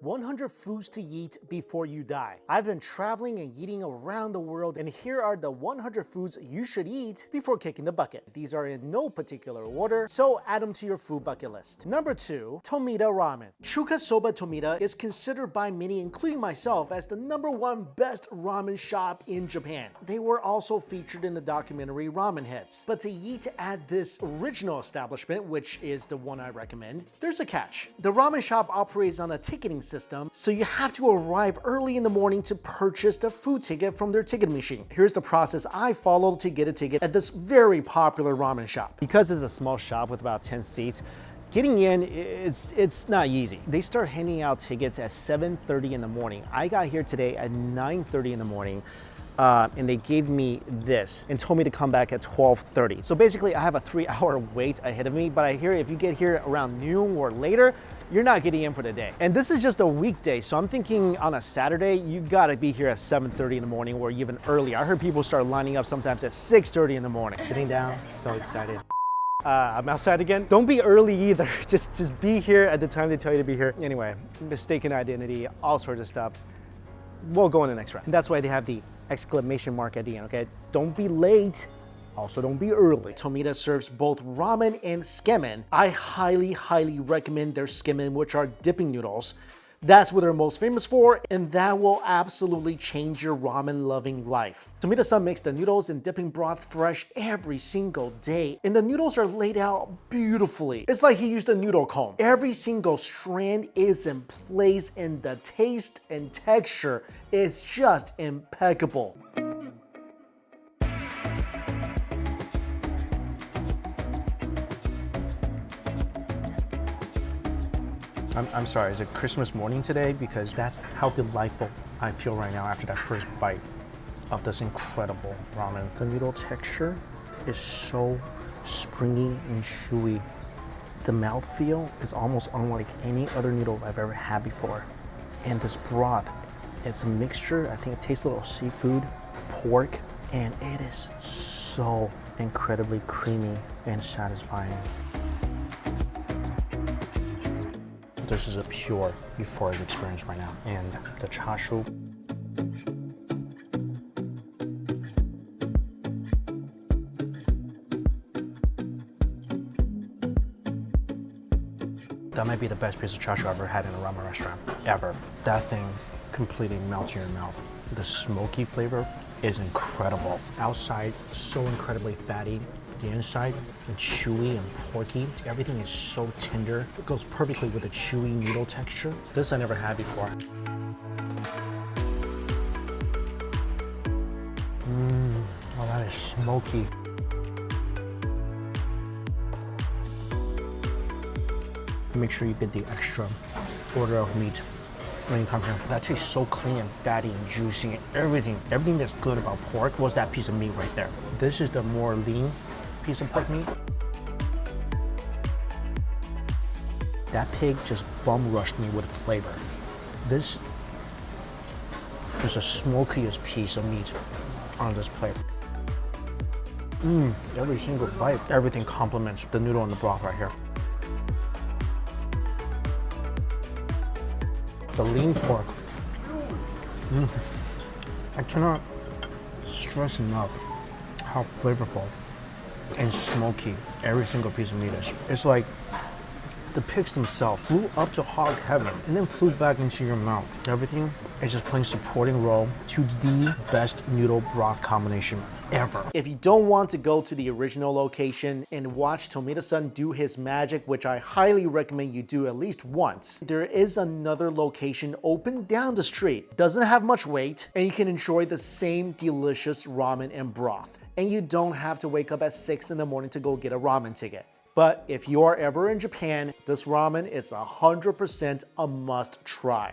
100 foods to eat before you die. I've been traveling and eating around the world, and here are the 100 foods you should eat before kicking the bucket. These are in no particular order, so add them to your food bucket list. Number 2, Tomita Ramen. Chuka Soba Tomita is considered by many, including myself, as the #1 best ramen shop in Japan. They were also featured in the documentary Ramen Heads. But to eat at this original establishment, which is the one I recommend, there's a catch. The ramen shop operates on a ticketing system, so you have to arrive early in the morning to purchase the food ticket from their ticket machine. Here's the process I followed to get a ticket at this very popular ramen shop. Because it's a small shop with about 10 seats, getting in, it's not easy. They start handing out tickets at 7:30 in the morning. I got here today at 9:30 in the morning. And they gave me this and told me to come back at 12:30. So basically I have a 3-hour wait ahead of me, but I hear if you get here around noon or later, you're not getting in for the day. And this is just a weekday, so I'm thinking on a Saturday, you gotta be here at 7:30 in the morning or even earlier. I heard people start lining up sometimes at 6:30 in the morning. Sitting down, so excited. I'm outside again. Don't be early either. Just be here at the time they tell you to be here. Anyway, mistaken identity, all sorts of stuff. We'll go in the next round. And that's why they have the exclamation mark at the end, okay? Don't be late. Also, don't be early. Tomita serves both ramen and skemen. I highly recommend their skemen, which are dipping noodles. That's what they're most famous for, and that will absolutely change your ramen-loving life. Tomita-san makes the noodles and dipping broth fresh every single day, and the noodles are laid out beautifully. It's like he used a noodle comb. Every single strand is in place, and the taste and texture is just impeccable. I'm sorry, is it Christmas morning today? Because that's how delightful I feel right now after that first bite of this incredible ramen. The noodle texture is so springy and chewy. The mouthfeel is almost unlike any other noodle I've ever had before. And this broth, it's a mixture. I think it tastes a little seafood, pork, and it is so incredibly creamy and satisfying. This is a pure euphoric experience right now. And the chashu. That might be the best piece of chashu I've ever had in a ramen restaurant, ever. That thing completely melts in your mouth. The smoky flavor is incredible. Outside, so incredibly fatty. The inside, and chewy and porky. Everything is so tender. It goes perfectly with the chewy noodle texture. This I never had before. Oh, that is smoky. Make sure you get the extra order of meat when you come here. That tastes so clean and fatty and juicy and everything. Everything that's good about pork was that piece of meat right there. This is the more lean piece of pork meat. That pig just bum rushed me with flavor. This is the smokiest piece of meat on this plate. Every single bite, everything complements the noodle and the broth right here. The lean pork. I cannot stress enough how flavorful and smoky every single piece of meat is. It's like the pigs themselves flew up to hog heaven and then flew back into your mouth. Everything is just playing supporting role to the best noodle broth combination ever. If you don't want to go to the original location and watch Tomita-san do his magic, which I highly recommend you do at least once, there is another location open down the street. Doesn't have much wait, and you can enjoy the same delicious ramen and broth. And you don't have to wake up at 6 in the morning to go get a ramen ticket. But if you are ever in Japan, this ramen is 100% a must try.